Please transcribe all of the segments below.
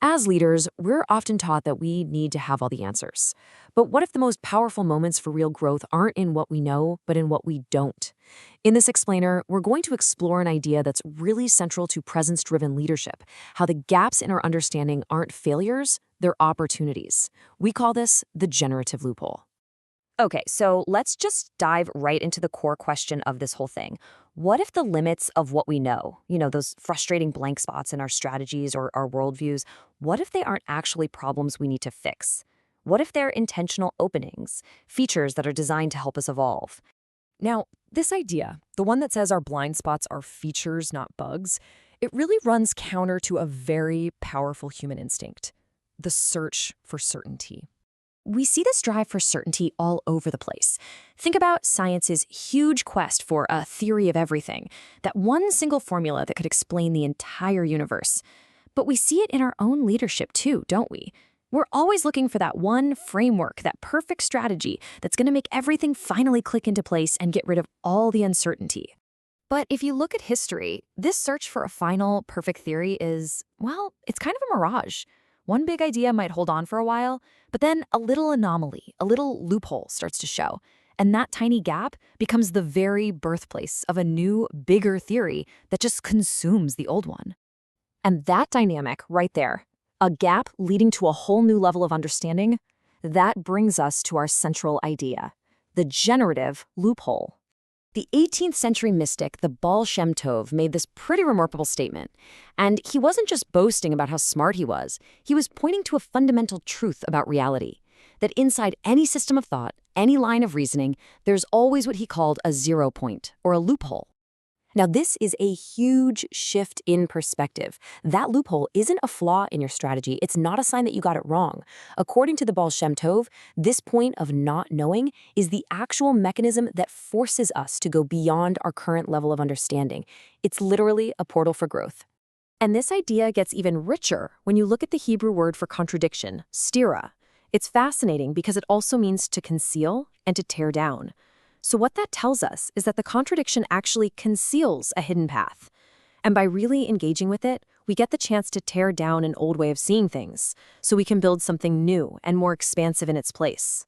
As leaders, we're often taught that we need to have all the answers. But what if the most powerful moments for real growth aren't in what we know, but in what we don't? In this explainer, we're going to explore an idea that's really central to presence-driven leadership, how the gaps in our understanding aren't failures, they're opportunities. We call this the generative loophole. Okay, so let's just dive right into the core question of this whole thing. What if the limits of what we know, those frustrating blank spots in our strategies or our worldviews, what if they aren't actually problems we need to fix? What if they're intentional openings, features that are designed to help us evolve? Now, this idea, the one that says our blind spots are features, not bugs, it really runs counter to a very powerful human instinct, the search for certainty. We see this drive for certainty all over the place. Think about science's huge quest for a theory of everything, that one single formula that could explain the entire universe. But we see it in our own leadership too, don't we? We're always looking for that one framework, that perfect strategy that's going to make everything finally click into place and get rid of all the uncertainty. But if you look at history, this search for a final, perfect theory is, well, it's kind of a mirage. One big idea might hold on for a while, but then a little anomaly, a little loophole starts to show. And that tiny gap becomes the very birthplace of a new, bigger theory that just consumes the old one. And that dynamic right there, a gap leading to a whole new level of understanding, that brings us to our central idea, the generative loophole. The 18th century mystic, the Baal Shem Tov, made this pretty remarkable statement. And he wasn't just boasting about how smart he was was pointing to a fundamental truth about reality, that inside any system of thought, any line of reasoning, there's always what he called a 0 point, or a loophole. Now, this is a huge shift in perspective. That loophole isn't a flaw in your strategy. It's not a sign that you got it wrong. According to the Baal Shem Tov, this point of not knowing is the actual mechanism that forces us to go beyond our current level of understanding. It's literally a portal for growth. And this idea gets even richer when you look at the Hebrew word for contradiction, stira. It's fascinating because it also means to conceal and to tear down. So what that tells us is that the contradiction actually conceals a hidden path. And by really engaging with it, we get the chance to tear down an old way of seeing things, so we can build something new and more expansive in its place.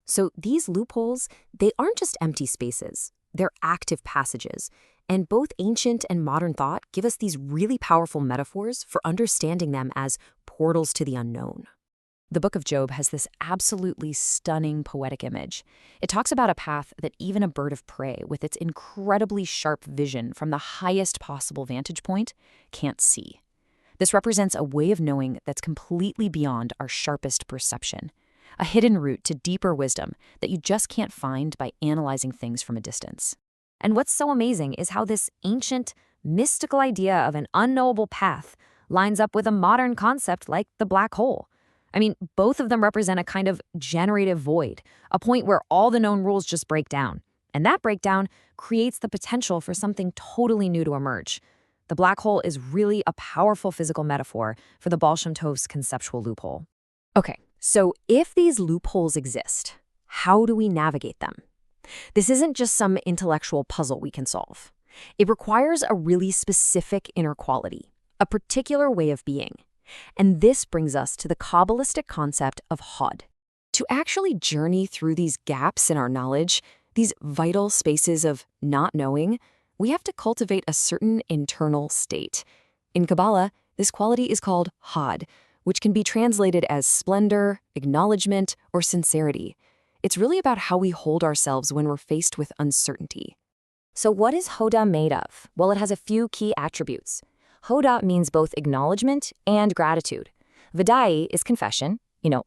So these loopholes, they aren't just empty spaces. They're active passages. And both ancient and modern thought give us these really powerful metaphors for understanding them as portals to the unknown. The book of Job has this absolutely stunning poetic image. It talks about a path that even a bird of prey, with its incredibly sharp vision from the highest possible vantage point, can't see. This represents a way of knowing that's completely beyond our sharpest perception, a hidden route to deeper wisdom that you just can't find by analyzing things from a distance. And what's so amazing is how this ancient, mystical idea of an unknowable path lines up with a modern concept like the black hole. I mean, both of them represent a kind of generative void, a point where all the known rules just break down. And that breakdown creates the potential for something totally new to emerge. The black hole is really a powerful physical metaphor for the Baal Shem Tov's conceptual loophole. Okay, so if these loopholes exist, how do we navigate them? This isn't just some intellectual puzzle we can solve. It requires a really specific inner quality, a particular way of being. And this brings us to the Kabbalistic concept of Hod. To actually journey through these gaps in our knowledge, these vital spaces of not knowing, we have to cultivate a certain internal state. In Kabbalah, this quality is called Hod, which can be translated as splendor, acknowledgement, or sincerity. It's really about how we hold ourselves when we're faced with uncertainty. So what is Hoda made of? Well, it has a few key attributes. Hoda means both acknowledgement and gratitude. Vadai is confession,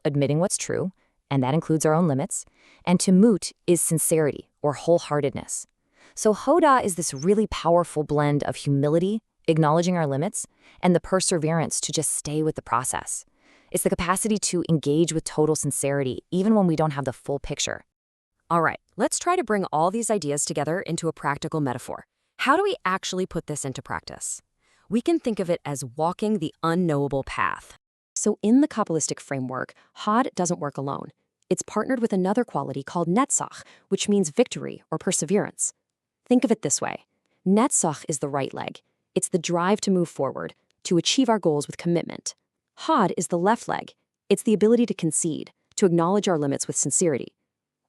admitting what's true, and that includes our own limits. And Tumut is sincerity or wholeheartedness. So Hoda is this really powerful blend of humility, acknowledging our limits, and the perseverance to just stay with the process. It's the capacity to engage with total sincerity, even when we don't have the full picture. All right, let's try to bring all these ideas together into a practical metaphor. How do we actually put this into practice? We can think of it as walking the unknowable path. So in the Kabbalistic framework, Hod doesn't work alone. It's partnered with another quality called Netzach, which means victory or perseverance. Think of it this way. Netzach is the right leg. It's the drive to move forward, to achieve our goals with commitment. Hod is the left leg. It's the ability to concede, to acknowledge our limits with sincerity.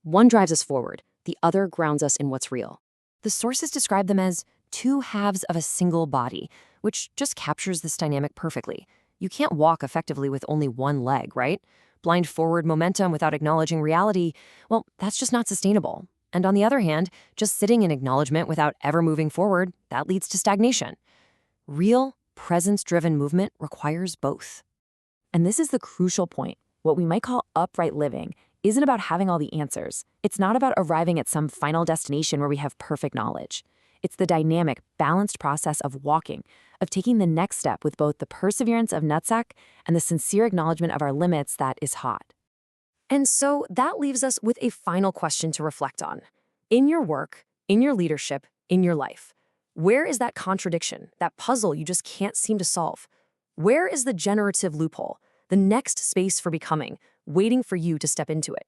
One drives us forward, the other grounds us in what's real. The sources describe them as two halves of a single body, which just captures this dynamic perfectly. You can't walk effectively with only one leg, right? Blind forward momentum without acknowledging reality, well, that's just not sustainable. And on the other hand, just sitting in acknowledgement without ever moving forward, that leads to stagnation. Real, presence-driven movement requires both. And this is the crucial point. What we might call upright living isn't about having all the answers. It's not about arriving at some final destination where we have perfect knowledge. It's the dynamic, balanced process of walking, of taking the next step with both the perseverance of nutsack and the sincere acknowledgement of our limits that is hot. And so that leaves us with a final question to reflect on. In your work, in your leadership, in your life, where is that contradiction, that puzzle you just can't seem to solve? Where is the generative loophole, the next space for becoming, waiting for you to step into it?